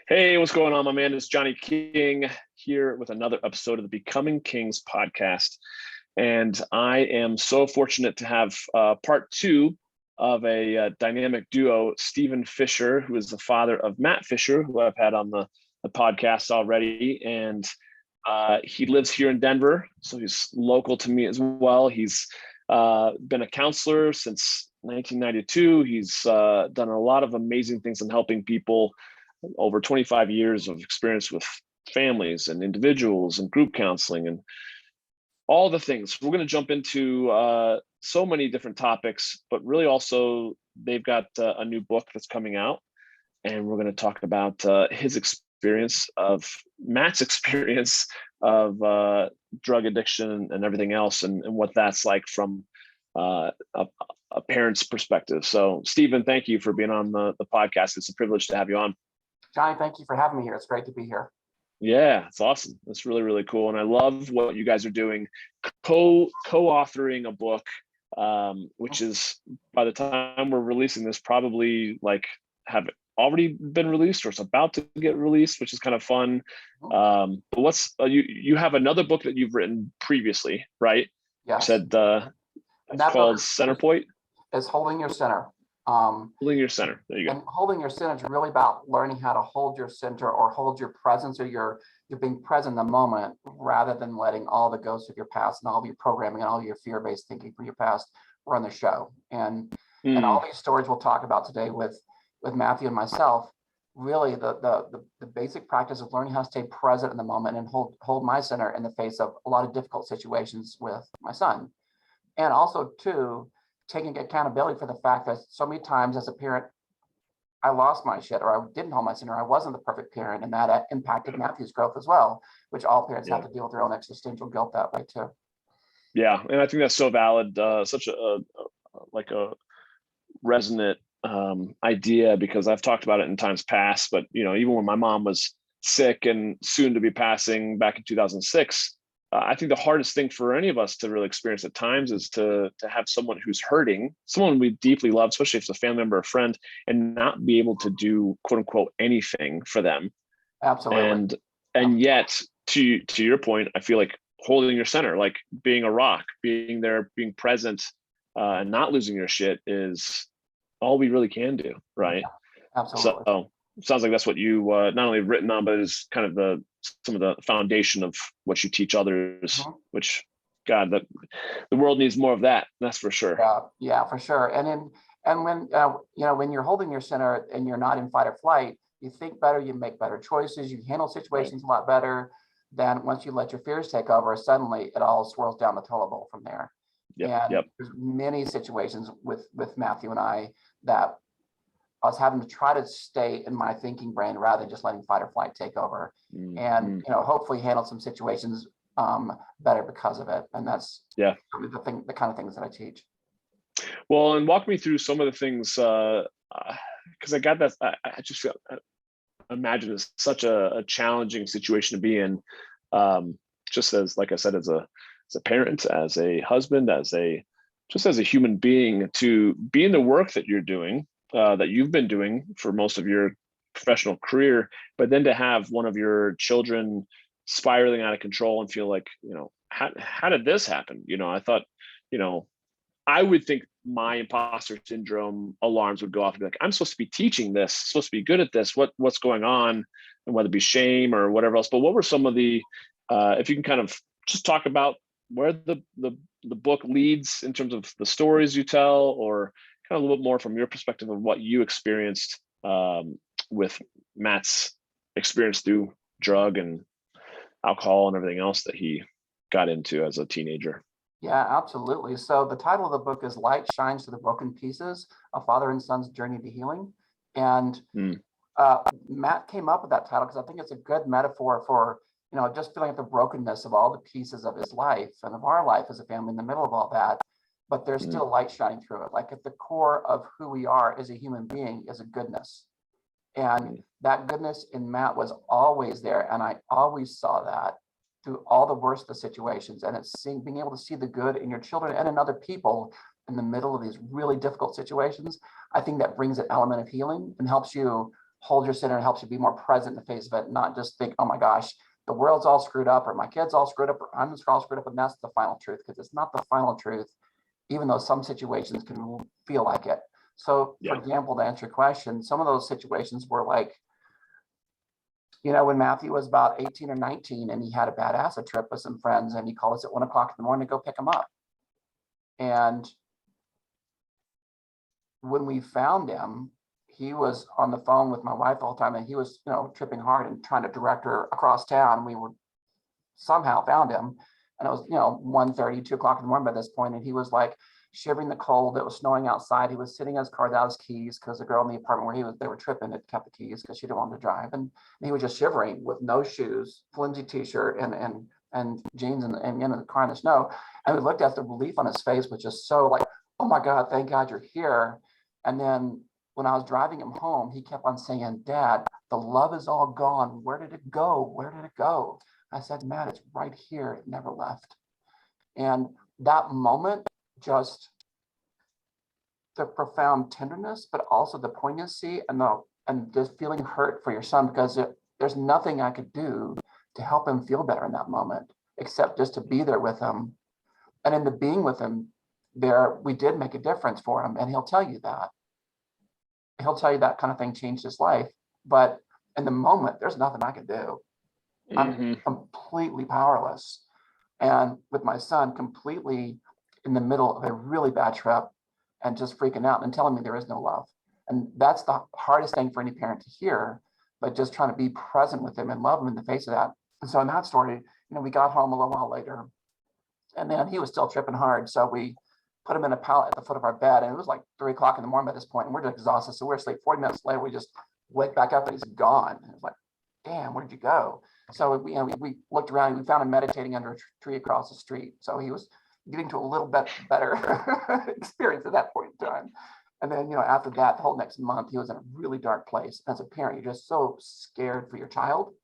Hey, what's going on, my man? It's Johnny King here with another episode of the Becoming Kings podcast. And I am so fortunate to have part two of a dynamic duo, Stephen Fisher, who is the father of Matt Fisher, who I've had on the podcast already. And he lives here in Denver, so he's local to me as well. He's been a counselor since 1992. He's done a lot of amazing things in helping people. Over 25 years of experience with families and individuals and group counseling and all the things. We're going to jump into so many different topics, but really also they've got a new book that's coming out, and we're going to talk about his experience of Matt's experience of drug addiction and everything else, and what that's like from a parent's perspective. So Stephen, thank you for being on the podcast. It's a privilege to have you on. Johnny, thank you for having me here. It's great to be here. Yeah, it's awesome. It's really, really cool. And I love what you guys are doing, co-authoring a book, which is, by the time we're releasing this, probably like have already been released or it's about to get released, which is kind of fun. But what's you have another book that you've written previously, right? Yes. You said it's called Centerpoint. It's Holding Your Center. Holding your center. There you go. And holding your center is really about learning how to hold your center or hold your presence, or you're being present in the moment rather than letting all the ghosts of your past and all of your programming and all your fear-based thinking from your past run the show. And all these stories we'll talk about today with Matthew and myself, really the basic practice of learning how to stay present in the moment and hold my center in the face of a lot of difficult situations with my son. And also too, taking accountability for the fact that so many times as a parent, I lost my shit, or I didn't hold my center. I wasn't the perfect parent, and that impacted Matthew's growth as well, which all parents have to deal with their own existential guilt that way too. Yeah, and I think that's so valid. Such a resonant idea, because I've talked about it in times past. But even when my mom was sick and soon to be passing back in 2006. I think the hardest thing for any of us to really experience at times is to have someone who's hurting, someone we deeply love, especially if it's a family member or friend, and not be able to do quote unquote anything for them. Absolutely. And yet, to your point, I feel like holding your center, like being a rock, being there, being present, and not losing your shit is all we really can do, right? Yeah, absolutely. So sounds like that's what you not only have written on, but is kind of some of the foundation of what you teach others, which, God, the world needs more of that. That's for sure. Yeah, for sure. And when you're holding your center and you're not in fight or flight, you think better, you make better choices, you handle situations a lot better than once you let your fears take over. Suddenly, it all swirls down the toilet bowl from there. There's many situations with Matthew and I that I was having to try to stay in my thinking brain rather than just letting fight or flight take over, and hopefully handle some situations better because of it. And that's the kind of things that I teach. Well, and walk me through some of the things, because I got that. I just feel, imagine it's such a challenging situation to be in, just as, like I said, as a parent, as a husband, as a human being, to be in the work that you're doing. That you've been doing for most of your professional career, but then to have one of your children spiraling out of control and feel like, how did this happen? I thought, I would think my imposter syndrome alarms would go off and be like, I'm supposed to be teaching this, supposed to be good at this. What's going on? And whether it be shame or whatever else. But what were some of the, if you can kind of just talk about where the book leads in terms of the stories you tell, or kind of a little bit more from your perspective of what you experienced with Matt's experience through drug and alcohol and everything else that he got into as a teenager. Yeah, absolutely. So the title of the book is Light Shines to the Broken Pieces, A Father and Son's Journey to Healing. And Matt came up with that title because I think it's a good metaphor for, just feeling like the brokenness of all the pieces of his life and of our life as a family in the middle of all that. But there's still light shining through it. Like at the core of who we are as a human being is a goodness. And that goodness in Matt was always there. And I always saw that through all the worst of the situations. And it's being able to see the good in your children and in other people in the middle of these really difficult situations. I think that brings an element of healing and helps you hold your center and helps you be more present in the face of it, not just think, oh my gosh, the world's all screwed up, or my kid's all screwed up, or I'm just all screwed up, and that's the final truth, because it's not the final truth, even though some situations can feel like it. So, for example, to answer your question, some of those situations were like, when Matthew was about 18 or 19 and he had a bad acid trip with some friends, and he called us at 1 o'clock in the morning to go pick him up. And when we found him, he was on the phone with my wife all the time, and he was, tripping hard and trying to direct her across town. We were somehow found him, and it was, 1:30, 2 o'clock in the morning by this point, and he was like shivering the cold. It was snowing outside. He was sitting in his car without his keys, because the girl in the apartment where they were tripping had kept the keys because she didn't want to drive, and he was just shivering with no shoes, flimsy t-shirt, and jeans, and in the car in the snow. And we looked at the relief on his face, which is so like, oh my God, thank God you're here. And then when I was driving him home, he kept on saying, Dad, the love is all gone. Where did it go? Where did it go? I said, Matt, it's right here. It never left. And that moment, just the profound tenderness, but also the poignancy and just feeling hurt for your son, because there's nothing I could do to help him feel better in that moment, except just to be there with him. And in the being with him there, we did make a difference for him. And he'll tell you that. He'll tell you that kind of thing changed his life. But in the moment, there's nothing I can do. I'm completely powerless. And with my son completely in the middle of a really bad trip and just freaking out and telling me there is no love. And that's the hardest thing for any parent to hear, but just trying to be present with him and love him in the face of that. And so in that story, we got home a little while later, and then he was still tripping hard. So we put him in a pallet at the foot of our bed, and it was like 3 o'clock in the morning by this point, and we're just exhausted. So we're asleep. 40 minutes later, we just wake back up and he's gone. And it was like, damn, where'd you go? So we looked around, and we found him meditating under a tree across the street. So he was getting to a little bit better experience at that point in time. And then, after that, the whole next month, he was in a really dark place. As a parent, you're just so scared for your child,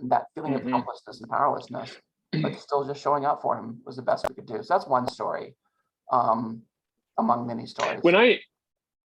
and that feeling of helplessness and powerlessness, but still just showing up for him was the best we could do. So that's one story among many stories. When I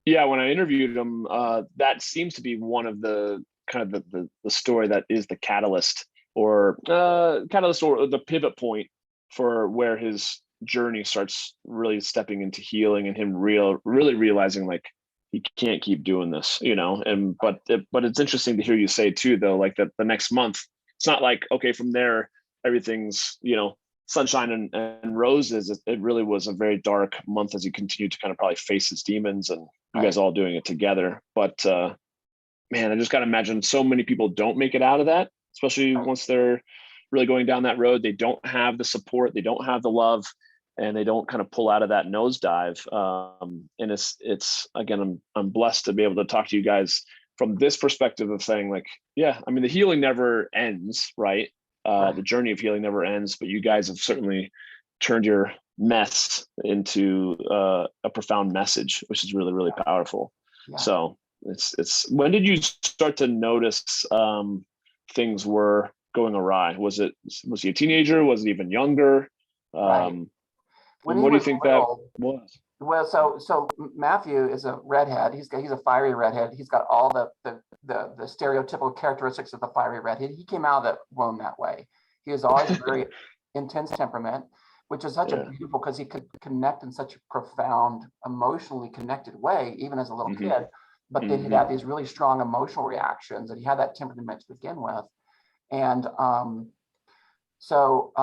interviewed him, that seems to be one of the kind of the story that is the catalyst or the pivot point for where his journey starts really stepping into healing, and him really realizing like he can't keep doing this, but it's interesting to hear you say too, though, like that the next month, it's not like, okay, from there, everything's, sunshine and roses. It really was a very dark month as he continued to kind of probably face his demons, and you guys all doing it together. But man, I just got to imagine so many people don't make it out of that, especially once they're really going down that road. They don't have the support, they don't have the love, and they don't kind of pull out of that nosedive. And it's again, I'm blessed to be able to talk to you guys from this perspective of saying like, yeah, I mean, the healing never ends, right? The journey of healing never ends, but you guys have certainly turned your mess into a profound message, which is really, really powerful. Yeah. So it's when did you start to notice things were going awry? Was he a teenager? Was he even younger? What do you think that was? Well, so Matthew is a redhead. He's a fiery redhead. He's got all the stereotypical characteristics of the fiery redhead. He came out of the womb that way. He was always very intense temperament, which is such a beautiful, because he could connect in such a profound, emotionally connected way, even as a little kid. But then he'd have these really strong emotional reactions, and he had that temperament to begin with. And so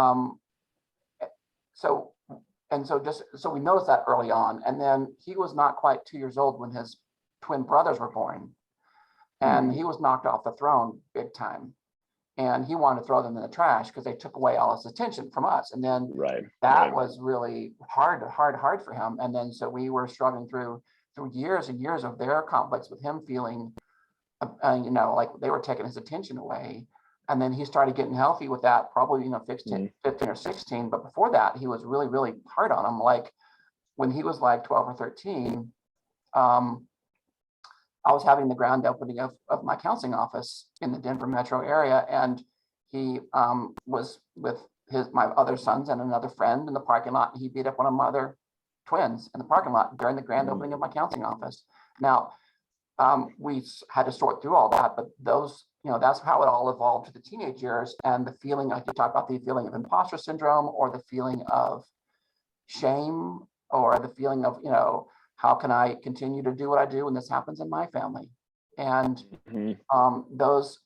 we noticed that early on. And then he was not quite 2 years old when his twin brothers were born, and he was knocked off the throne big time. And he wanted to throw them in the trash because they took away all his attention from us. And then that was really hard for him. And then so we were struggling through years and years of their conflicts with him feeling, like they were taking his attention away. And then he started getting healthy with that, probably 15 or 16. But before that, he was really, really hard on him. Like when he was like 12 or 13, I was having the grand opening of my counseling office in the Denver metro area, and he was with my other sons and another friend in the parking lot. And he beat up one of my other twins in the parking lot during the grand opening of my counseling office. Now, had to sort through all that, but those, that's how it all evolved to the teenage years. And the feeling, like you talked about, the feeling of imposter syndrome, or the feeling of shame, or the feeling of, how can I continue to do what I do when this happens in my family? And those,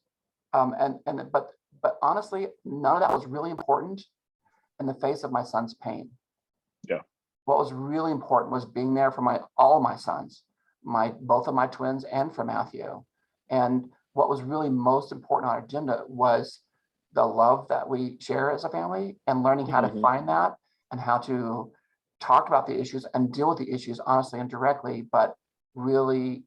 but honestly, none of that was really important in the face of my son's pain. Yeah. What was really important was being there for all my sons, both of my twins and for Matthew. And what was really most important on our agenda was the love that we share as a family, and learning how to find that, and how to talk about the issues and deal with the issues honestly and directly, but really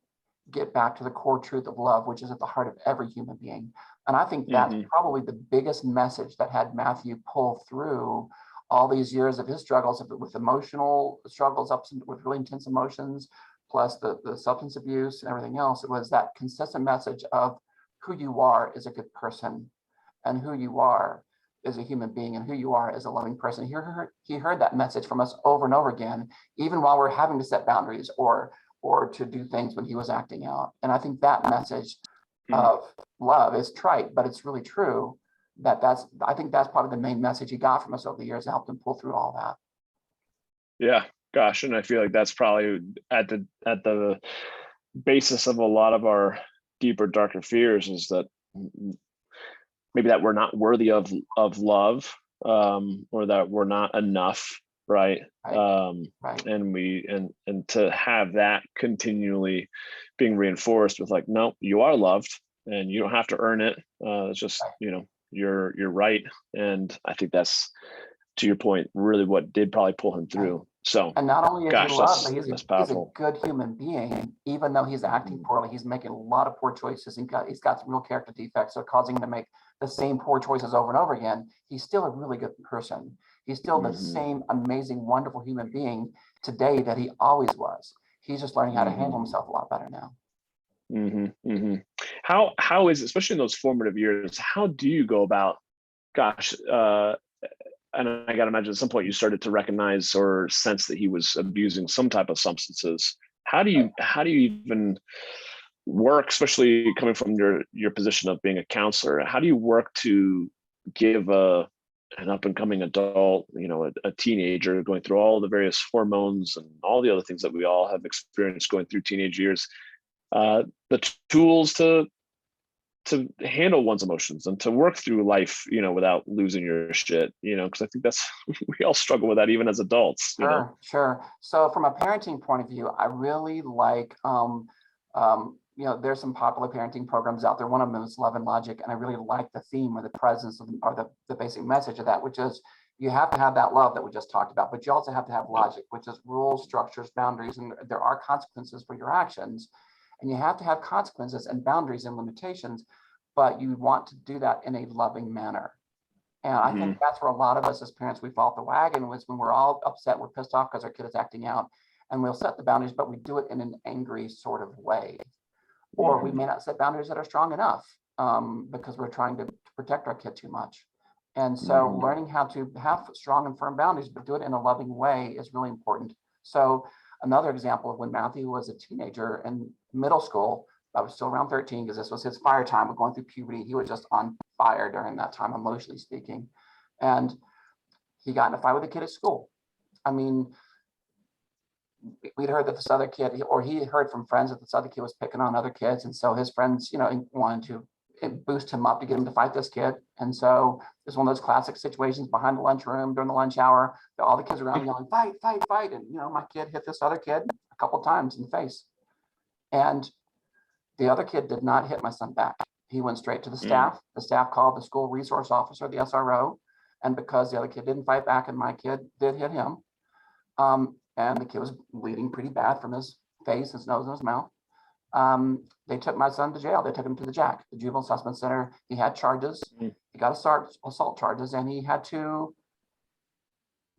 get back to the core truth of love, which is at the heart of every human being. And I think that's probably the biggest message that had Matthew pull through all these years of his struggles with emotional struggles, with really intense emotions, plus the substance abuse and everything else. It was that consistent message of who you are is a good person, and who you are is a human being, and who you are is a loving person. He heard that message from us over and over again, even while we're having to set boundaries or to do things when he was acting out. And I think that message of love is trite, but it's really true. I think that's probably the main message he got from us over the years, that helped him pull through all that. Yeah, gosh, and I feel like that's probably at the basis of a lot of our deeper, darker fears, is that maybe that we're not worthy of love, or that we're not enough, right? Right. And to have that continually being reinforced with like, no, you are loved and you don't have to earn it. It's just, you're right. And I think that's, to your point, really what did probably pull him through. So, and not only is he loved, but he's a good human being. Even though he's acting poorly, he's making a lot of poor choices. He's got some real character defects that are causing him to make the same poor choices over and over again. He's still a really good person. He's still the same amazing, wonderful human being today that he always was. He's just learning how to handle himself a lot better now. How is, especially in those formative years, how do you go about, gosh, and I got to imagine at some point you started to recognize or sense that he was abusing some type of substances. How do you even work, especially coming from your position of being a counselor? How do you work to give an up and coming adult, a teenager going through all the various hormones and all the other things that we all have experienced going through teenage years, the tools to handle one's emotions and to work through life, without losing your shit, because I think that's, we all struggle with that even as adults. Sure. So from a parenting point of view, I really like, there's some popular parenting programs out there. One of them is Love and Logic. And I really like the theme or the presence or the basic message of that, which is you have to have that love that we just talked about, but you also have to have logic, which is rules, structures, boundaries, and there are consequences for your actions. And you have to have consequences and boundaries and limitations, but you want to do that in a loving manner. And I think that's where a lot of us as parents, we fall off the wagon, was when we're all upset, we're pissed off because our kid is acting out, and we'll set the boundaries, but we do it in an angry sort of way. Or we may not set boundaries that are strong enough because we're trying to protect our kid too much. And so learning how to have strong and firm boundaries, but do it in a loving way is really important. So another example of when Matthew was a teenager in middle school, I was still around 13 because this was his fire time of going through puberty. He was just on fire during that time, emotionally speaking. And he got in a fight with a kid at school. I mean, we'd heard that this other kid, or he heard from friends that this other kid was picking on other kids. And so his friends, wanted to boost him up to get him to fight this kid. And so it's one of those classic situations behind the lunchroom during the lunch hour, all the kids around yelling, fight, fight, fight. And, my kid hit this other kid a couple of times in the face. And the other kid did not hit my son back. He went straight to the staff. The staff called the school resource officer, the SRO. And because the other kid didn't fight back and my kid did hit him, and the kid was bleeding pretty bad from his face, his nose, and his mouth, they took my son to jail. They took him to the JAC, the Juvenile Assessment Center. He had charges. He got assault charges, and he had to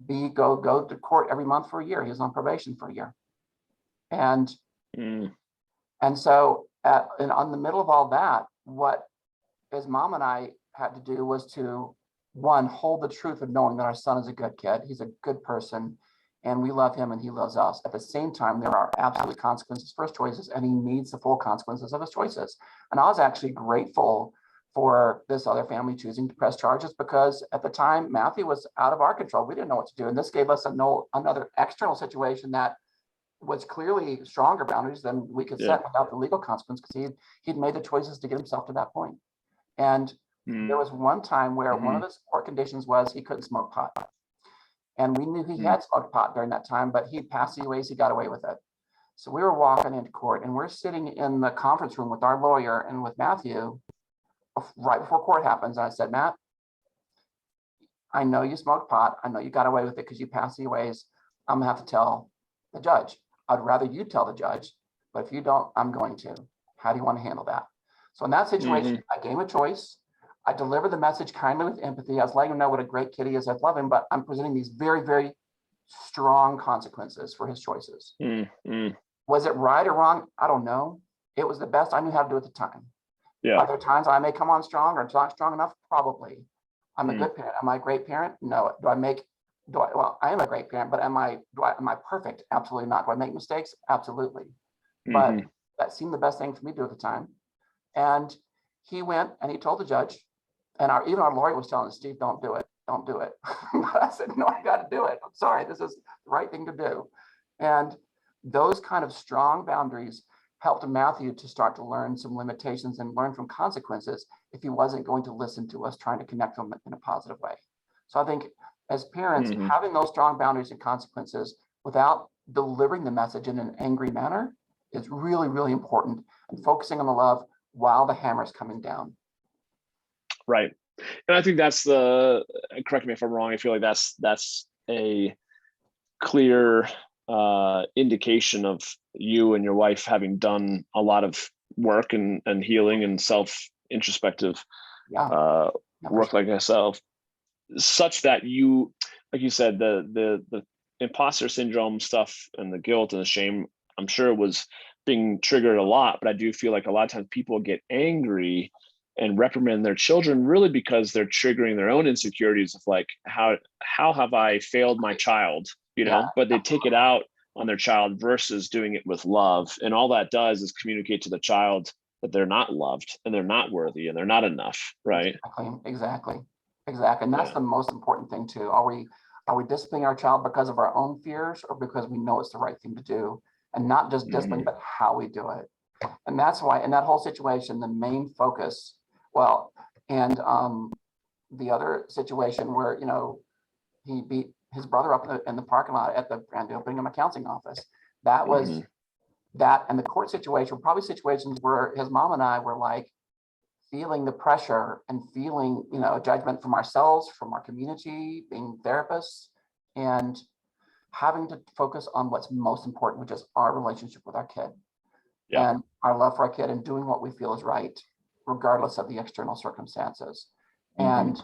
go to court every month for a year. He was on probation for a year. And so on the middle of all that, what his mom and I had to do was to, one, hold the truth of knowing that our son is a good kid. He's a good person. and we love him and he loves us. At the same time, there are absolute consequences for his choices, and he needs the full consequences of his choices. And I was actually grateful for this other family choosing to press charges, because at the time, Matthew was out of our control. We didn't know what to do. And this gave us another external situation that was clearly stronger boundaries than we could set without the legal consequence, because he'd made the choices to get himself to that point. And there was one time where one of his court conditions was he couldn't smoke pot. And we knew he had smoked pot during that time, but he passed the ways, he got away with it. So we were walking into court, and we're sitting in the conference room with our lawyer and with Matthew right before court happens. And I said, Matt, I know you smoked pot. I know you got away with it because you passed the ways. I'm gonna have to tell the judge. I'd rather you tell the judge, but if you don't, I'm going to. How do you want to handle that? So in that situation, I gave him a choice. I delivered the message kindly with empathy. I was letting him know what a great kid he is. I love him, but I'm presenting these very, very strong consequences for his choices. Was it right or wrong? I don't know. It was the best I knew how to do at the time. Are there times I may come on strong or not strong enough? Probably. I'm a good parent. Am I a great parent? No. Well, I am a great parent, but am I perfect? Absolutely not. Do I make mistakes? Absolutely. But that seemed the best thing for me to do at the time. And he went and he told the judge, and even our lawyer was telling us, Steve, don't do it. Don't do it. But I said, no, I got to do it. I'm sorry. This is the right thing to do. And those kind of strong boundaries helped Matthew to start to learn some limitations and learn from consequences if he wasn't going to listen to us trying to connect them in a positive way. So I think as parents, having those strong boundaries and consequences without delivering the message in an angry manner is really, really important, and focusing on the love while the hammer is coming down. Right. And I think that's correct me if I'm wrong, I feel like that's a clear indication of you and your wife having done a lot of work and healing and self-introspective work like yourself, such that you, like you said, the imposter syndrome stuff and the guilt and the shame, I'm sure it was being triggered a lot, but I do feel like a lot of times people get angry and reprimand their children really because they're triggering their own insecurities of like, how have I failed my child, but they take it out on their child versus doing it with love. And all that does is communicate to the child that they're not loved and they're not worthy and they're not enough. Right. Exactly. And that's the most important thing too. Are we disciplining our child because of our own fears, or because we know it's the right thing to do? And not just discipline, but how we do it. And that's why in that whole situation, the main focus, and the other situation where, he beat his brother up in the parking lot at the grand opening of my counseling office. That was that, and the court situation, probably situations where his mom and I were like feeling the pressure and feeling, judgment from ourselves, from our community, being therapists, and having to focus on what's most important, which is our relationship with our kid and our love for our kid, and doing what we feel is right, regardless of the external circumstances. And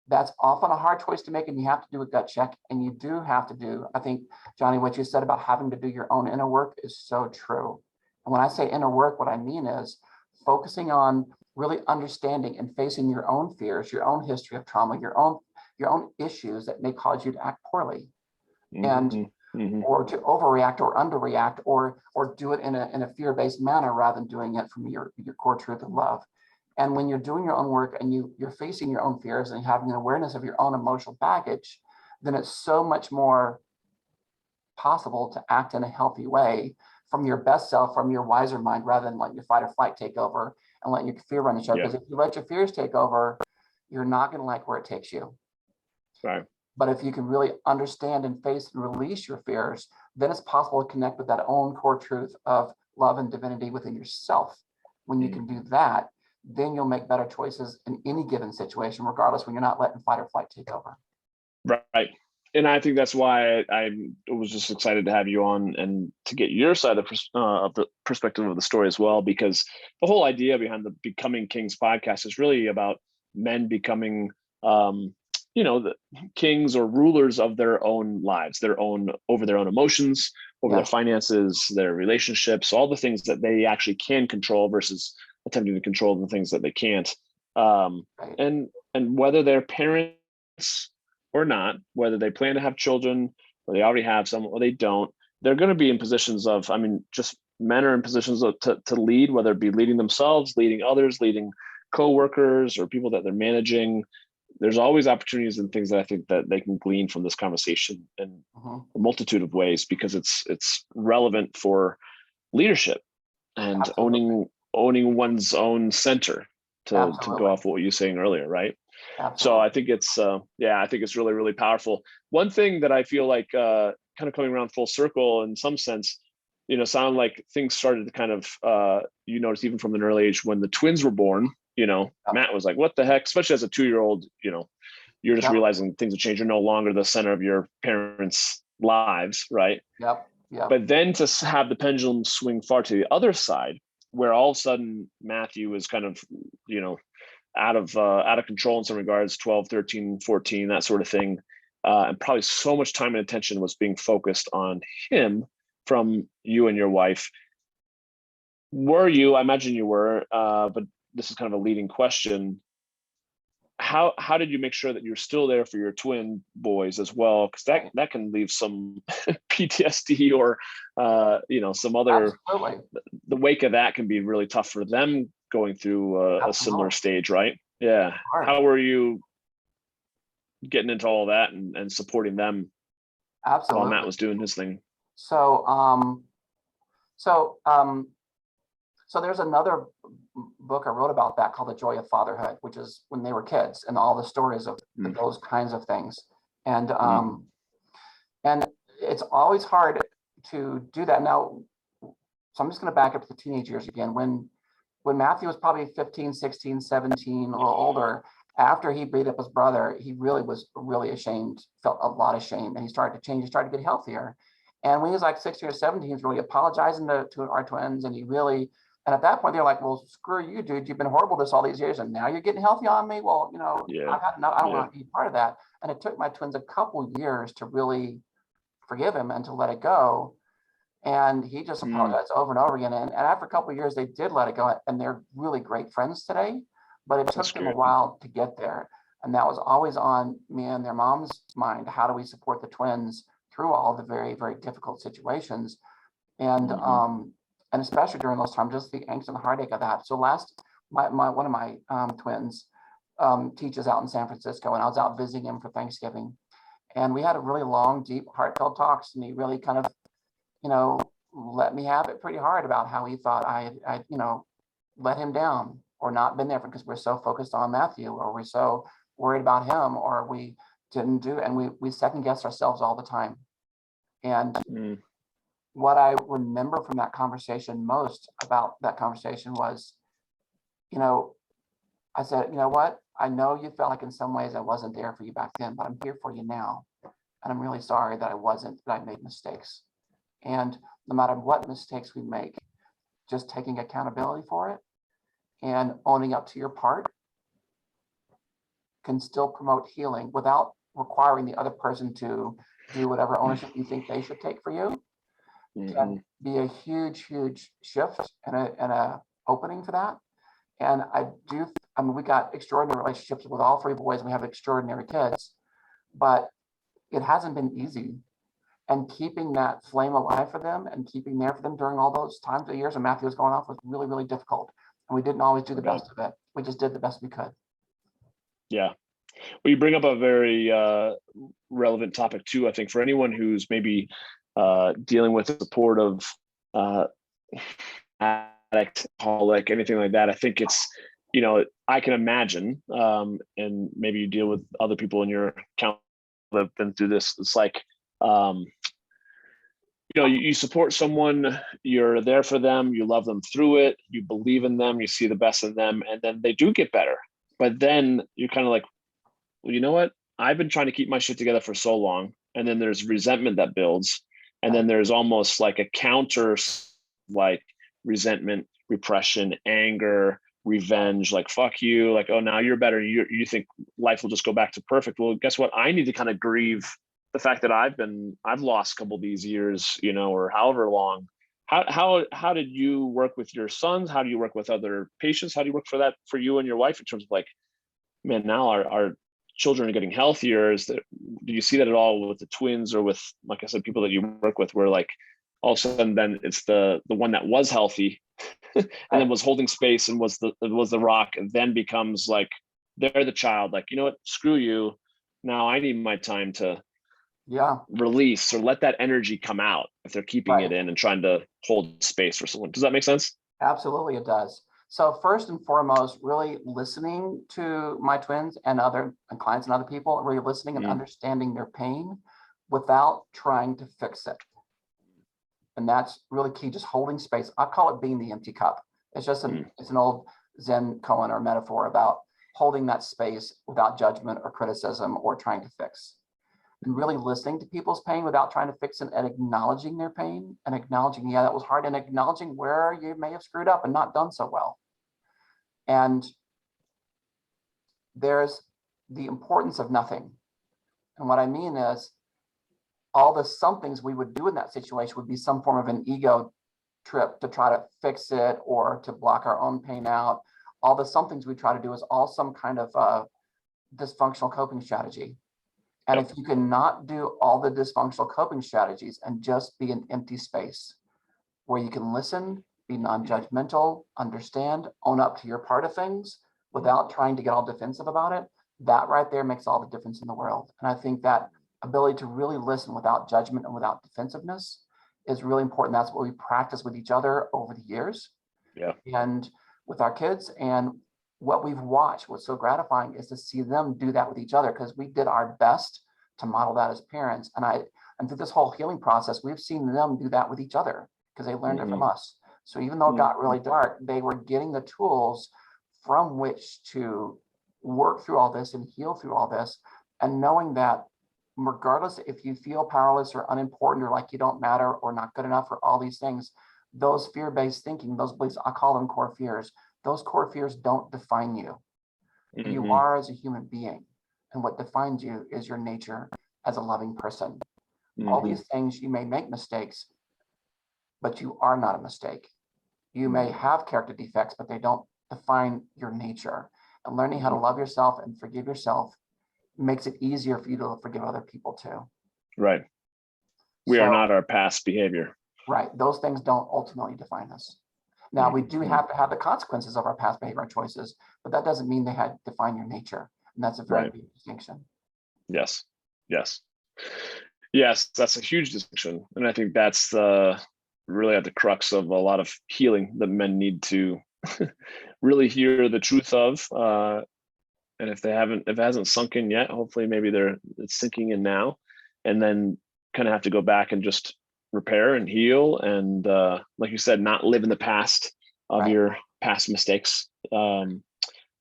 that's often a hard choice to make, and you have to do a gut check, and you do have to do, I think, Johnny, what you said about having to do your own inner work is so true. And when I say inner work, what I mean is focusing on really understanding and facing your own fears, your own history of trauma, your own issues that may cause you to act poorly. And or to overreact or underreact, or do it in a fear-based manner rather than doing it from your core truth of love. And when you're doing your own work and you're facing your own fears and having an awareness of your own emotional baggage, then it's so much more possible to act in a healthy way from your best self, from your wiser mind, rather than letting your fight or flight take over and letting your fear run the show. Because if you let your fears take over, you're not going to like where it takes you. Right. But if you can really understand and face and release your fears, then it's possible to connect with that own core truth of love and divinity within yourself. When you can do that, then you'll make better choices in any given situation, regardless, when you're not letting fight or flight take over. Right. And I think that's why I was just excited to have you on and to get your side of the perspective of the story as well, because the whole idea behind the Becoming Kings podcast is really about men becoming the kings or rulers of their own lives, over their own emotions, over their finances, their relationships, all the things that they actually can control versus attempting to control the things that they can't. And whether they're parents or not, whether they plan to have children or they already have some, or they don't, they're going to be in positions of, I mean, just men are in positions of, to lead, whether it be leading themselves, leading others, leading coworkers or people that they're managing. There's always opportunities and things that I think that they can glean from this conversation in a multitude of ways, because it's relevant for leadership and Absolutely. owning one's own center, to go off what you were saying earlier, right? Absolutely. So I think it's I think it's really, really powerful. One thing that I feel like kind of coming around full circle in some sense, sound like things started to kind of you notice even from an early age when the twins were born, Matt was like, what the heck, especially as a 2-year-old, you're just realizing things have changed. You're no longer the center of your parents' lives, right? Yep. But then to have the pendulum swing far to the other side, where all of a sudden Matthew is kind of, out of control in some regards, 12, 13, 14, that sort of thing. And probably so much time and attention was being focused on him from you and your wife. Were you, I imagine you were, but this is kind of a leading question. How did you make sure that you're still there for your twin boys as well? Because that can leave some PTSD or some other. Absolutely. The wake of that can be really tough for them going through a similar stage, right? Yeah. How were you getting into all that and supporting them while Matt was doing his thing? So there's another book I wrote about that called The Joy of Fatherhood, which is when they were kids and all the stories of those kinds of things. And and it's always hard to do that. Now, so I'm just going to back up to the teenage years again. When Matthew was probably 15, 16, 17, a little older, after he beat up his brother, he was really ashamed, felt a lot of shame, and he started to change. He started to get healthier. And when he was like 16 or 17, he was really apologizing to our twins. And and at that point, they're like, well, screw you, dude. You've been horrible this all these years. And now you're getting healthy on me. Well, I've had enough. I don't want to be part of that. And it took my twins a couple years to really forgive him and to let it go. And he just apologized over and over again. And after a couple of years, they did let it go. And they're really great friends today. But it took them a while to get there. And that was always on me and their mom's mind. How do we support the twins through all the very, very difficult situations? And and especially during those times, just the angst and the heartache of that. So one of my twins teaches out in San Francisco, and I was out visiting him for Thanksgiving. And we had a really long, deep, heartfelt talks. And he really kind of, let me have it pretty hard about how he thought I let him down or not been there because we're so focused on Matthew, or we're so worried about him, or we didn't do, and we second guess ourselves all the time. And what I remember from that conversation most about that conversation was, I said, you know what? I know you felt like in some ways I wasn't there for you back then, but I'm here for you now. And I'm really sorry that that I made mistakes. And no matter what mistakes we make, just taking accountability for it and owning up to your part can still promote healing without requiring the other person to do whatever ownership you think they should take for you. Can be a huge, huge shift and a opening for that. And we got extraordinary relationships with all 3 boys. We have extraordinary kids, but it hasn't been easy. And keeping that flame alive for them and keeping there for them during all those times of years when Matthew was going off was really, really difficult. And we didn't always do the best of it. We just did the best we could. Yeah. Well, you bring up a very relevant topic too, I think, for anyone who's maybe dealing with the support of addict, alcoholic, anything like that. I think it's, I can imagine, and maybe you deal with other people in your account that have been through this. It's like, you support someone, you're there for them, you love them through it, you believe in them, you see the best in them, and then they do get better. But then you're kind of like, well, you know what? I've been trying to keep my shit together for so long. And then there's resentment that builds. And then there's almost like a counter, like resentment, repression, anger, revenge, like, fuck you, like, oh, now you're better. You think life will just go back to perfect. Well, guess what? I need to kind of grieve the fact that I've lost a couple of these years, or however long. How did you work with your sons? How do you work with other patients? How do you work for you and your wife in terms of like, man, now our children are getting healthier, do you see that at all with the twins or with, like I said, people that you work with, where like all of a sudden then it's the one that was healthy and then was holding space and was the rock, and then becomes like they're the child, like, you know what, screw you, now I need my time to release or let that energy come out if they're keeping it in and trying to hold space for someone. Does that make sense? Absolutely, it does. So first and foremost, really listening to my twins and other clients and other people, really listening and understanding their pain without trying to fix it. And that's really key, just holding space. I call it being the empty cup. It's just it's an old Zen koan or metaphor about holding that space without judgment or criticism or trying to fix. And really listening to people's pain without trying to fix it, and acknowledging their pain and acknowledging, yeah, that was hard, and acknowledging where you may have screwed up and not done so well. And there's the importance of nothing. And what I mean is all the somethings we would do in that situation would be some form of an ego trip to try to fix it or to block our own pain out. All the somethings we try to do is all some kind of dysfunctional coping strategy. And if you cannot do all the dysfunctional coping strategies and just be an empty space where you can listen, be non-judgmental, understand, own up to your part of things without trying to get all defensive about it, that right there makes all the difference in the world. And I think that ability to really listen without judgment and without defensiveness is really important. That's what we practice with each other over the years. And with our kids. And what we've watched, what's so gratifying is to see them do that with each other, because we did our best to model that as parents. And through this whole healing process, we've seen them do that with each other because they learned it from us. So even though it got really dark, they were getting the tools from which to work through all this and heal through all this. And knowing that regardless if you feel powerless or unimportant or like you don't matter or not good enough or all these things, those fear-based thinking, those beliefs, I call them core fears. Those core fears don't define you. You are as a human being. And what defines you is your nature as a loving person. All these things, you may make mistakes, but you are not a mistake. You may have character defects, but they don't define your nature. And learning how to love yourself and forgive yourself makes it easier for you to forgive other people too. Right. We are not our past behavior. Right. Those things don't ultimately define us. Now, we do have to have the consequences of our past behavior and choices, but that doesn't mean they had to define your nature. And that's a very big distinction. Yes. Yes. Yes, that's a huge distinction. And I think that's really at the crux of a lot of healing that men need to really hear the truth of. And if it hasn't sunk in yet, hopefully maybe it's sinking in now, and then kind of have to go back and just repair and heal. And like you said, not live in the past of your past mistakes, but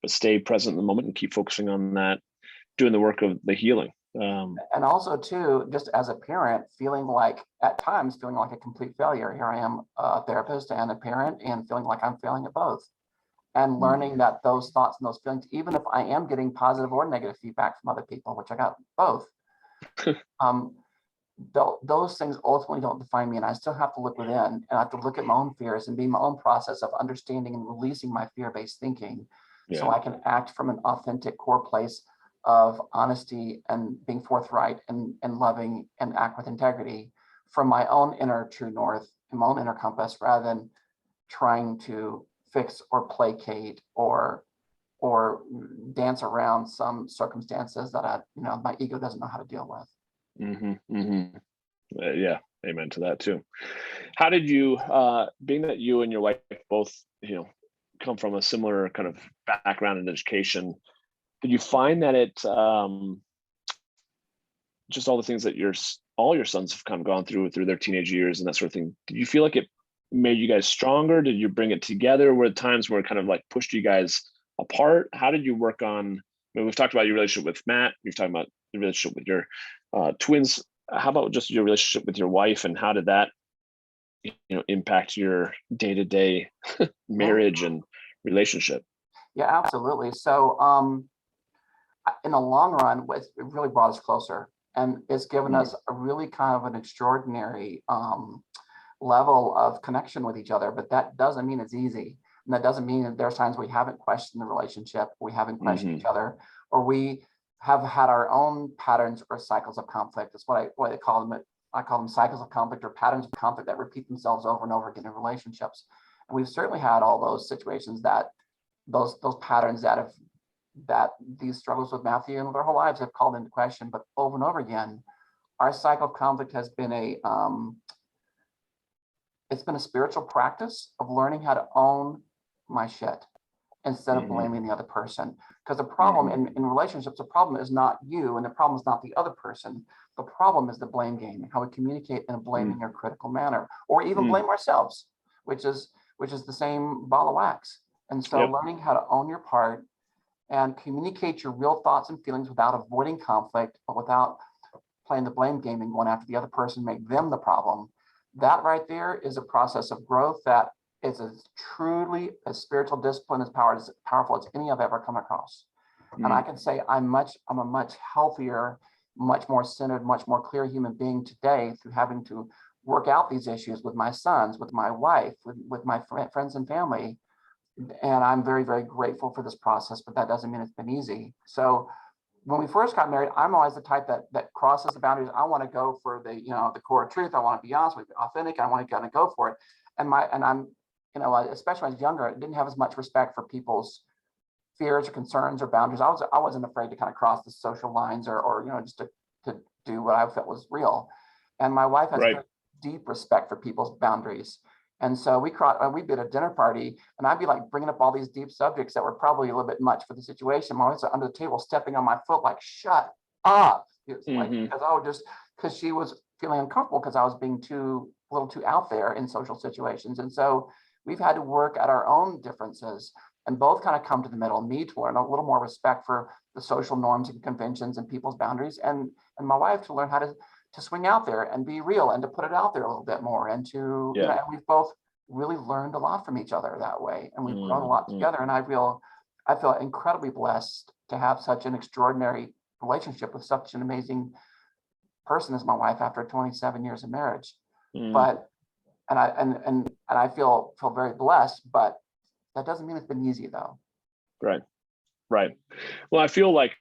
stay present in the moment and keep focusing on that, doing the work of the healing. And also too, just as a parent, at times feeling like a complete failure. Here I am, a therapist and a parent, and feeling like I'm failing at both. And learning that those thoughts and those feelings, even if I am getting positive or negative feedback from other people, which I got both, those things ultimately don't define me. And I still have to look within, and I have to look at my own fears and be my own process of understanding and releasing my fear-based thinking so I can act from an authentic core place of honesty and being forthright and loving, and act with integrity from my own inner true north and my own inner compass, rather than trying to fix or placate or dance around some circumstances that my ego doesn't know how to deal with. Yeah, amen to that too. How did you, being that you and your wife both, come from a similar kind of background in education, did you find that it just all the things that all your sons have kind of gone through their teenage years and that sort of thing, did you feel like it made you guys stronger? Did you bring it together? Were there times where it kind of like pushed you guys apart? How did you work on, we've talked about your relationship with Matt, you've talked about the relationship with your twins. How about just your relationship with your wife, and how did that impact your day-to-day marriage and relationship? Yeah, absolutely. So in the long run, it really brought us closer, and it's given us a really kind of an extraordinary level of connection with each other. But that doesn't mean it's easy. And that doesn't mean that there's times we haven't questioned the relationship, we haven't questioned each other, or we have had our own patterns or cycles of conflict. That's what I call them. I call them cycles of conflict or patterns of conflict that repeat themselves over and over again in relationships. And we've certainly had all those situations that those patterns that these struggles with Matthew and their whole lives have called into question. But over and over again, our cycle of conflict has been it's been a spiritual practice of learning how to own my shit instead of blaming the other person. Because the problem in relationships, the problem is not you and the problem is not the other person. The problem is the blame game and how we communicate in a blaming or critical manner, or even blame ourselves, which is the same ball of wax. And so learning how to own your part and communicate your real thoughts and feelings without avoiding conflict, but without playing the blame game and going after the other person, make them the problem. That right there is a process of growth that is truly a spiritual discipline as powerful as any I've ever come across. And I can say I'm a much healthier, much more centered, much more clear human being today through having to work out these issues with my sons, with my wife, with my friends and family. And I'm very, very grateful for this process, but that doesn't mean it's been easy. So when we first got married, I'm always the type that crosses the boundaries. I want to go for the core truth. I want to be honest, be authentic. I want to kind of go for it. And I'm, especially when I was younger, I didn't have as much respect for people's fears or concerns or boundaries. I wasn't afraid to kind of cross the social lines or just to do what I felt was real. And my wife has deep respect for people's boundaries. And so we'd be at a dinner party and I'd be like bringing up all these deep subjects that were probably a little bit much for the situation. My wife's under the table stepping on my foot, like, shut up. It was like, because she was feeling uncomfortable because I was being a little too out there in social situations. And so we've had to work at our own differences and both kind of come to the middle, me to learn a little more respect for the social norms and conventions and people's boundaries, and my wife to learn how to swing out there and be real and to put it out there a little bit more and to, and we've both really learned a lot from each other that way. And we've grown a lot together. And I feel incredibly blessed to have such an extraordinary relationship with such an amazing person as my wife after 27 years of marriage. But, and I feel very blessed, but that doesn't mean it's been easy though. Right. Well, I feel like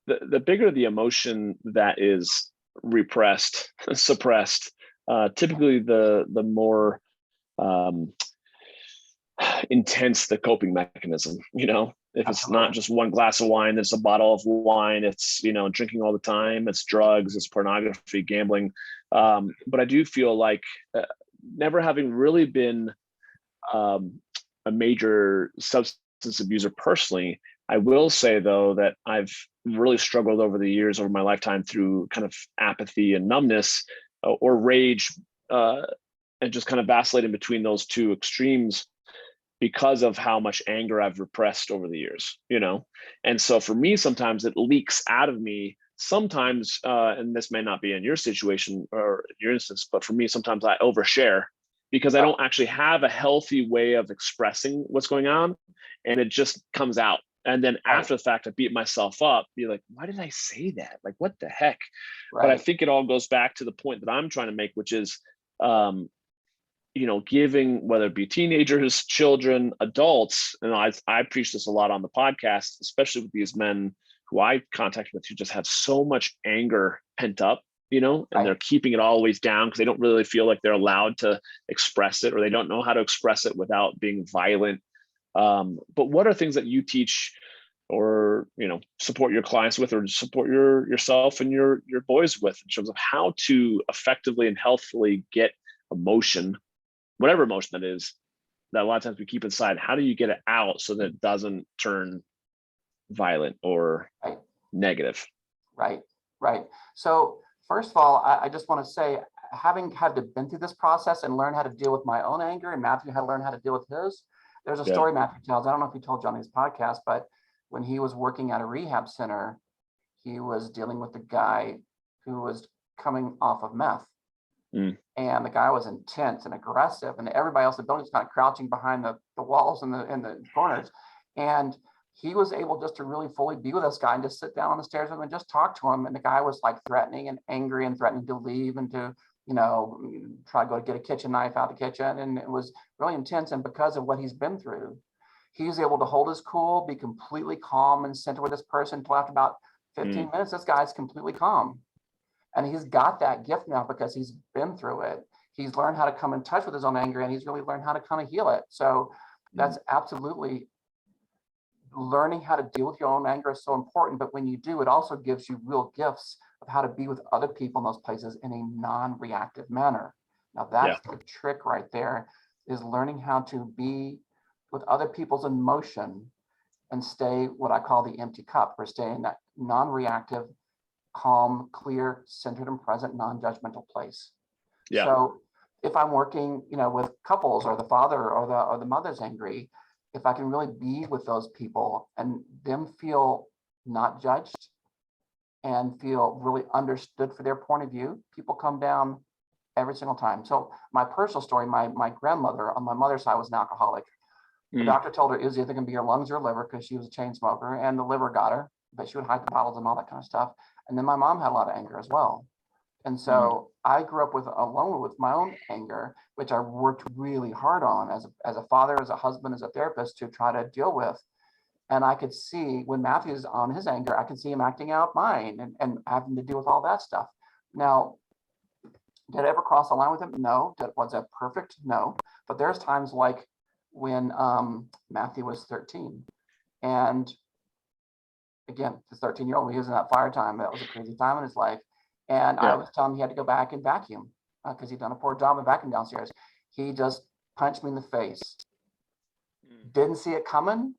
the bigger the emotion that is repressed, suppressed, typically the more intense the coping mechanism. If it's not just one glass of wine, it's a bottle of wine. It's drinking all the time. It's drugs. It's pornography, gambling. But I do feel like never having really been a major substance abuser personally, I will say, though, that I've really struggled over the years, over my lifetime, through kind of apathy and numbness or rage, and just kind of vacillating between those two extremes because of how much anger I've repressed over the years, And so for me, sometimes it leaks out of me. Sometimes, and this may not be in your situation or your instance, but for me, sometimes I overshare because I don't actually have a healthy way of expressing what's going on, and it just comes out. And then after the fact, I beat myself up, be like, why did I say that? Like, what the heck? But I think it all goes back to the point that I'm trying to make, which is, giving, whether it be teenagers, children, adults, and I preach this a lot on the podcast, especially with these men who I contact with who just have so much anger pent up, and they're keeping it always down because they don't really feel like they're allowed to express it, or they don't know how to express it without being violent. But what are things that you teach or, support your clients with, or support yourself and your boys with, in terms of how to effectively and healthfully get emotion, whatever emotion that is, that a lot of times we keep inside? How do you get it out so that it doesn't turn violent or negative? Right. So first of all, I just want to say, having had to been through this process and learn how to deal with my own anger, and Matthew had to learn how to deal with his. There's a story Matthew tells. I don't know if he told you on his podcast, but when he was working at a rehab center, he was dealing with a guy who was coming off of meth. And the guy was intense and aggressive, and everybody else in the building was kind of crouching behind the walls and the corners. And he was able just to really fully be with this guy and just sit down on the stairs with him and just talk to him. And the guy was like threatening and angry and threatening to leave and to, try to go to get a kitchen knife out of the kitchen. And it was really intense. And because of what he's been through, He's able to hold his cool, be completely calm and centered with this person until after about 15 minutes, this guy's completely calm. And he's got that gift now because he's been through it. He's learned how to come in touch with his own anger, and he's really learned how to kind of heal it. So that's absolutely, learning how to deal with your own anger is so important. But when you do, it also gives you real gifts of how to be with other people in those places in a non-reactive manner. Now that's the trick right there, is learning how to be with other people's emotion and stay what I call the empty cup, or stay in that non-reactive, calm, clear, centered and present, non-judgmental place. So if I'm working, with couples, or the father or the mother's angry, if I can really be with those people and them feel not judged and feel really understood for their point of view, people come down every single time. So my personal story, my grandmother on my mother's side was an alcoholic. The doctor told her it was either going to be your lungs or liver, because she was a chain smoker, and the liver got her, but she would hide the bottles and all that kind of stuff. And then my mom had a lot of anger as well. And so I grew up alone with my own anger, which I worked really hard on as a father, as a husband, as a therapist, to try to deal with. And I could see when Matthew's on his anger, I could see him acting out mine and having to deal with all that stuff. Now, did I ever cross the line with him? No. Was that perfect? No. But there's times like when Matthew was 13, and again, the 13-year-old, he was in that fire time. That was a crazy time in his life. And I was telling him he had to go back and vacuum because he'd done a poor job of vacuuming downstairs. He just punched me in the face. Didn't see it coming.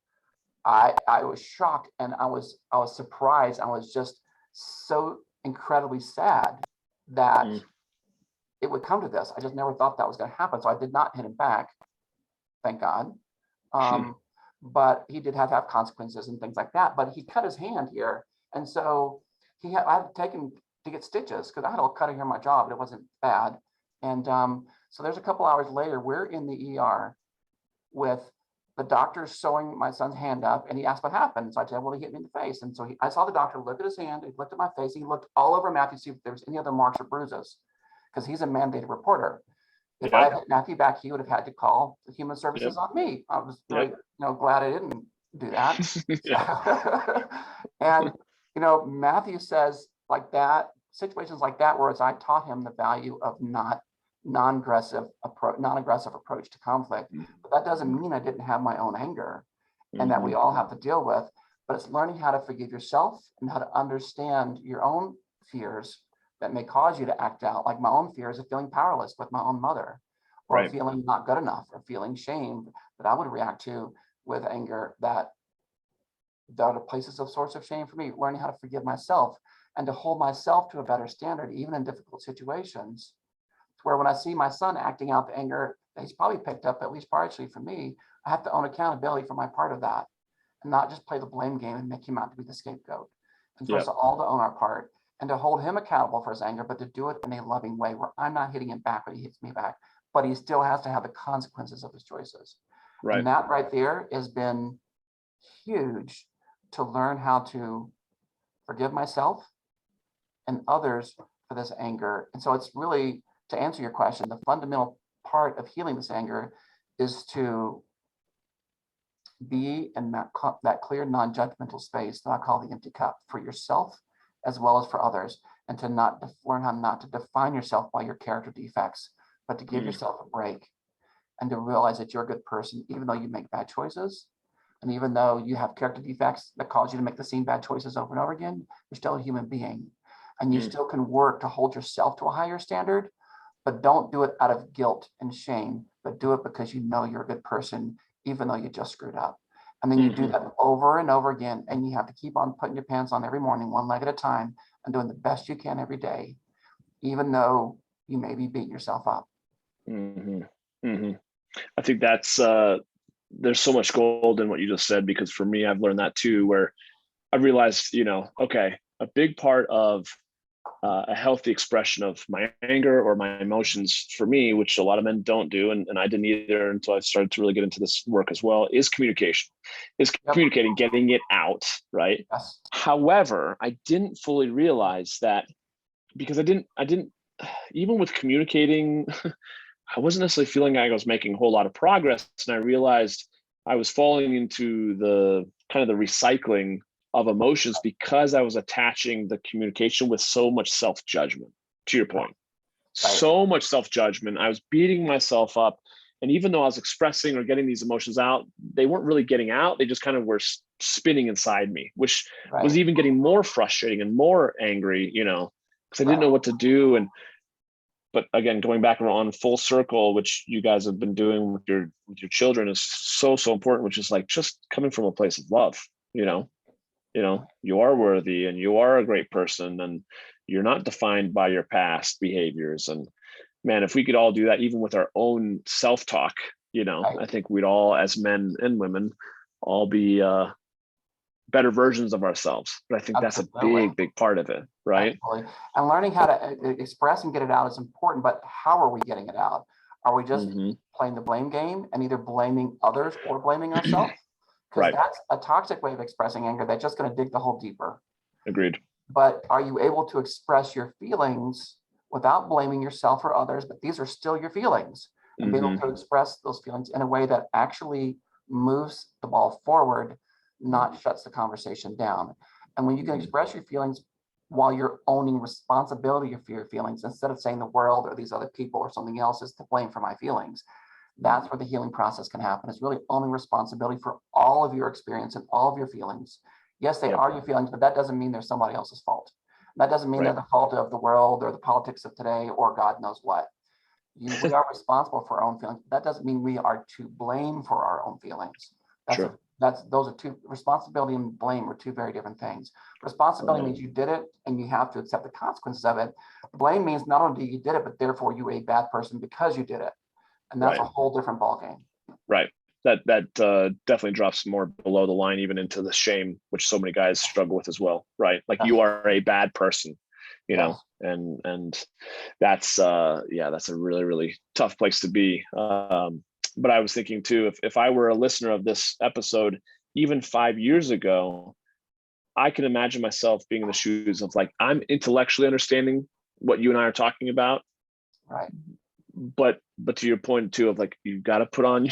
I was shocked, and I was surprised. I was just so incredibly sad that it would come to this. I just never thought that was going to happen. So I did not hit him back, thank God. But he did have to have consequences and things like that. But he cut his hand here, and so I had to take him to get stitches because I had a cut here in my jaw, but it wasn't bad. And so there's a couple hours later, we're in the ER with the doctor sewing my son's hand up, and he asked what happened. So I said, well, he hit me in the face. And so I saw the doctor look at his hand, he looked at my face, he looked all over Matthew to see if there was any other marks or bruises, because he's a mandated reporter. If I had hit Matthew back, he would have had to call the human services on me. I was really, glad I didn't do that. And, Matthew says like that, situations like that, whereas I taught him the value of non-aggressive approach to conflict. But that doesn't mean I didn't have my own anger and that we all have to deal with, but it's learning how to forgive yourself and how to understand your own fears that may cause you to act out. Like my own fears of feeling powerless with my own mother, or feeling not good enough, or feeling shame that I would react to with anger, that are the places of source of shame for me. Learning how to forgive myself and to hold myself to a better standard, even in difficult situations, to where when I see my son acting out the anger that he's probably picked up, at least partially from me, I have to own accountability for my part of that, and not just play the blame game and make him out to be the scapegoat. And for us all to own our part and to hold him accountable for his anger, but to do it in a loving way where I'm not hitting him back, but he hits me back, but he still has to have the consequences of his choices. And that right there has been huge, to learn how to forgive myself and others for this anger. And so it's really, to answer your question, the fundamental part of healing this anger is to be in that clear, non-judgmental space that I call the empty cup, for yourself as well as for others, and to learn how not to define yourself by your character defects, but to give yourself a break and to realize that you're a good person, even though you make bad choices. And even though you have character defects that cause you to make the same bad choices over and over again, you're still a human being. And you still can work to hold yourself to a higher standard, but don't do it out of guilt and shame, but do it because you know you're a good person, even though you just screwed up. And then you do that over and over again. And you have to keep on putting your pants on every morning, one leg at a time, and doing the best you can every day, even though you may be beating yourself up. I think that's, there's so much gold in what you just said, because for me, I've learned that too, where I realized, okay, a big part of a healthy expression of my anger or my emotions for me, which a lot of men don't do, and I didn't either until I started to really get into this work as well, is communication, communicating, getting it out, right? Yes. However, I didn't fully realize that, because I didn't, even with communicating, I wasn't necessarily feeling like I was making a whole lot of progress. And I realized I was falling into the kind of the recycling of emotions because I was attaching the communication with so much self-judgment, to your point. Right. So much self-judgment. I was beating myself up. And even though I was expressing or getting these emotions out, they weren't really getting out. They just kind of were spinning inside me, which was even getting more frustrating and more angry, because I didn't know what to do. But again, going back on full circle, which you guys have been doing with your children, is so important, which is like just coming from a place of love. You are worthy and you are a great person, and you're not defined by your past behaviors. And man, if we could all do that, even with our own self-talk, I think we'd all, as men and women, all be better versions of ourselves. But I think that's a big part of it, right? Absolutely. And learning how to express and get it out is important, but how are we getting it out? Are we just playing the blame game and either blaming others or blaming ourselves? Because that's a toxic way of expressing anger that's just going to dig the hole deeper. Agreed. But are you able to express your feelings without blaming yourself or others, but these are still your feelings, and be able to express those feelings in a way that actually moves the ball forward, not shuts the conversation down. And when you can express your feelings while you're owning responsibility for your feelings, instead of saying the world or these other people or something else is to blame for my feelings, that's where the healing process can happen. It's really owning responsibility for all of your experience and all of your feelings. Yes, they are your feelings, but that doesn't mean they're somebody else's fault. That doesn't mean they're the fault of the world or the politics of today or God knows what. We are responsible for our own feelings. That doesn't mean we are to blame for our own feelings. Those are two. Responsibility and blame are two very different things. Responsibility means you did it and you have to accept the consequences of it. Blame means not only you did it, but therefore you a bad person because you did it. And that's a whole different ballgame. Right. That definitely drops more below the line, even into the shame, which so many guys struggle with as well. Right. Like you are a bad person, and that's that's a really, really tough place to be. But I was thinking too, if I were a listener of this episode, even 5 years ago, I can imagine myself being in the shoes of like, I'm intellectually understanding what you and I are talking about. Right. But to your point too, of like, you've got to put on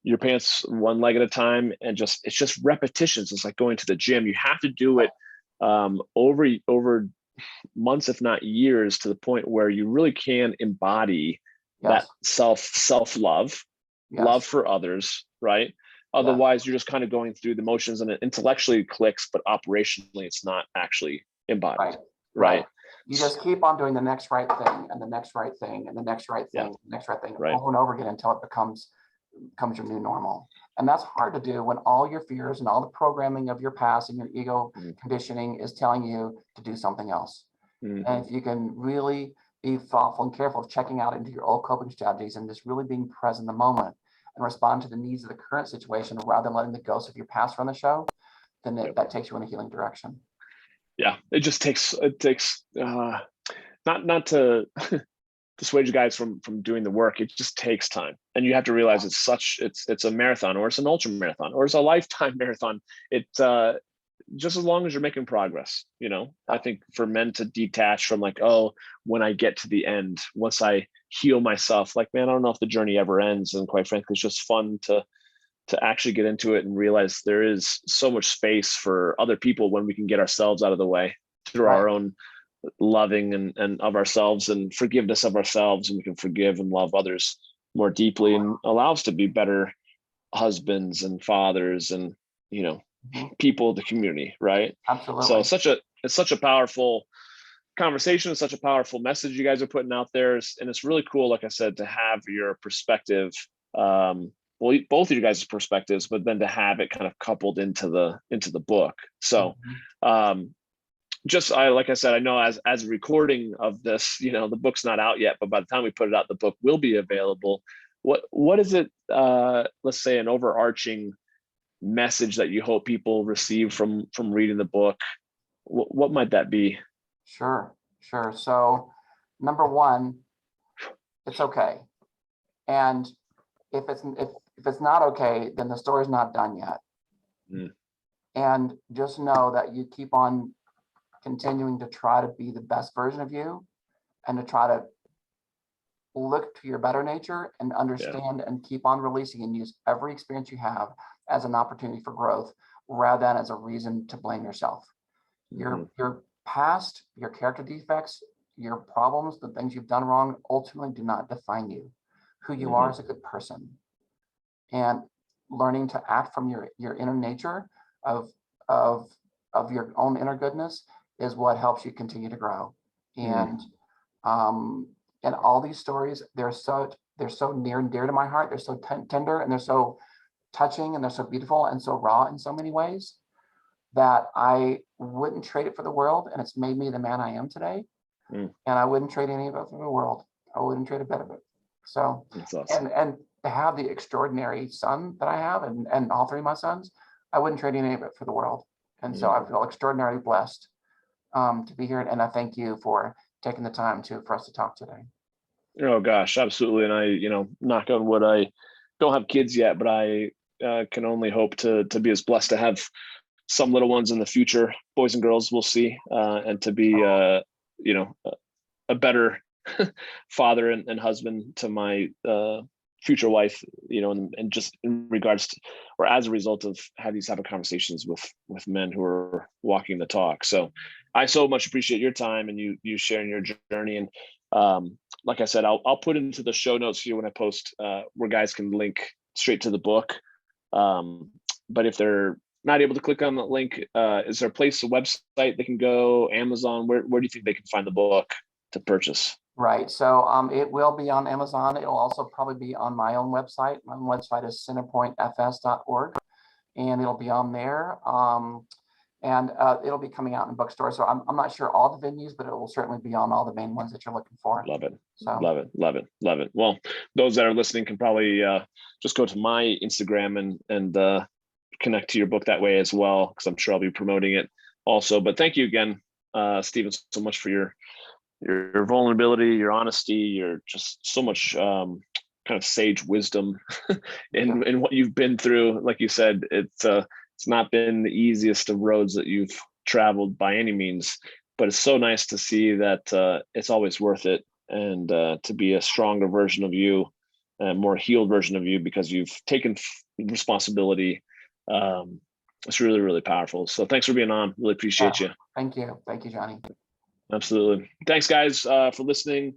your pants one leg at a time, and it's just repetitions. It's like going to the gym. You have to do it over months, if not years, to the point where you really can embody that self-love, love for others, right? Otherwise, you're just kind of going through the motions, and it intellectually clicks, but operationally, it's not actually embodied, right? You just keep on doing the next right thing and the next right thing and the next right thing, the next right thing over and over again until it becomes your new normal. And that's hard to do when all your fears and all the programming of your past and your ego conditioning is telling you to do something else. And if you can really be thoughtful and careful of checking out into your old coping strategies and just really being present in the moment and respond to the needs of the current situation rather than letting the ghosts of your past run the show, then that takes you in a healing direction. Yeah, it takes not to dissuade you guys from doing the work. It just takes time, and you have to realize it's a marathon, or it's an ultra marathon, or it's a lifetime marathon. It's just as long as you're making progress. I think for men to detach from like, oh, when I get to the end, once I heal myself, like, man, I don't know if the journey ever ends. And quite frankly, it's just fun to actually get into it and realize there is so much space for other people when we can get ourselves out of the way through our own loving and of ourselves and forgiveness of ourselves, and we can forgive and love others more deeply and allow us to be better husbands and fathers and people of the community, right? Absolutely. So it's such a powerful conversation, it's such a powerful message you guys are putting out there, and it's really cool, like I said, to have your perspective, both of you guys' perspectives, but then to have it kind of coupled into the book. So like I said, I know as a recording of this, the book's not out yet, but by the time we put it out, the book will be available. What is it, let's say, an overarching message that you hope people receive from reading the book? What might that be? Sure. So number one, it's okay. And if it's not okay, then the story's not done yet. And just know that you keep on continuing to try to be the best version of you and to try to look to your better nature and understand and keep on releasing, and use every experience you have as an opportunity for growth rather than as a reason to blame yourself. Your past, your character defects, your problems, the things you've done wrong ultimately do not define you. Who you are as a good person. And learning to act from your inner nature of your own inner goodness is what helps you continue to grow. And all these stories, they're so near and dear to my heart. They're so tender, and they're so touching, and they're so beautiful and so raw in so many ways that I wouldn't trade it for the world. And it's made me the man I am today. And I wouldn't trade any of it for the world. I wouldn't trade a bit of it. So that's awesome. And to have the extraordinary son that I have, and all three of my sons, I wouldn't trade any of it for the world. And so I feel extraordinarily blessed to be here. And I thank you for taking the time for us to talk today. Oh gosh, absolutely. And I, knock on wood, I don't have kids yet, but I can only hope to be as blessed to have some little ones in the future, boys and girls, we'll see, and to be, a better father and husband to my future wife, and just in regards to, or as a result of having these type of conversations with men who are walking the talk. So I so much appreciate your time and you sharing your journey. And like I said, I'll put into the show notes here when I post where guys can link straight to the book. But if they're not able to click on the link, is there a place, a website they can go, Amazon? Where do you think they can find the book to purchase? Right. So it will be on Amazon. It'll also probably be on my own website. My own website is centerpointfs.org, and it'll be on there. And it'll be coming out in bookstores. So I'm not sure all the venues, but it will certainly be on all the main ones that you're looking for. Love it. So love it. Well, those that are listening can probably just go to my Instagram and connect to your book that way as well, because I'm sure I'll be promoting it also. But thank you again, Stephen, so much for your vulnerability, your honesty, your just so much kind of sage wisdom in what you've been through. Like you said, it's not been the easiest of roads that you've traveled by any means, but it's so nice to see that it's always worth it, and to be a stronger version of you, a more healed version of you, because you've taken responsibility. It's really, really powerful. So thanks for being on. Really appreciate you. Thank you, Johnny. Absolutely. Thanks, guys, for listening.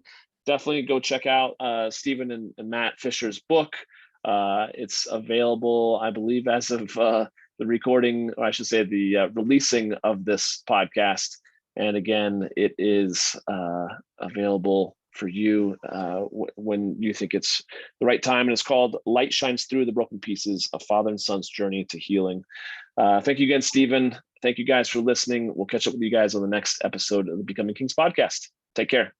Definitely go check out Stephen and Matt Fisher's book. It's available, I believe, as of the recording, or I should say the releasing of this podcast. And again, it is available for you when you think it's the right time. And it's called Light Shines Through the Broken Pieces, A Father and Son's Journey to Healing. Thank you again, Stephen. Thank you guys for listening. We'll catch up with you guys on the next episode of the Becoming Kings podcast. Take care.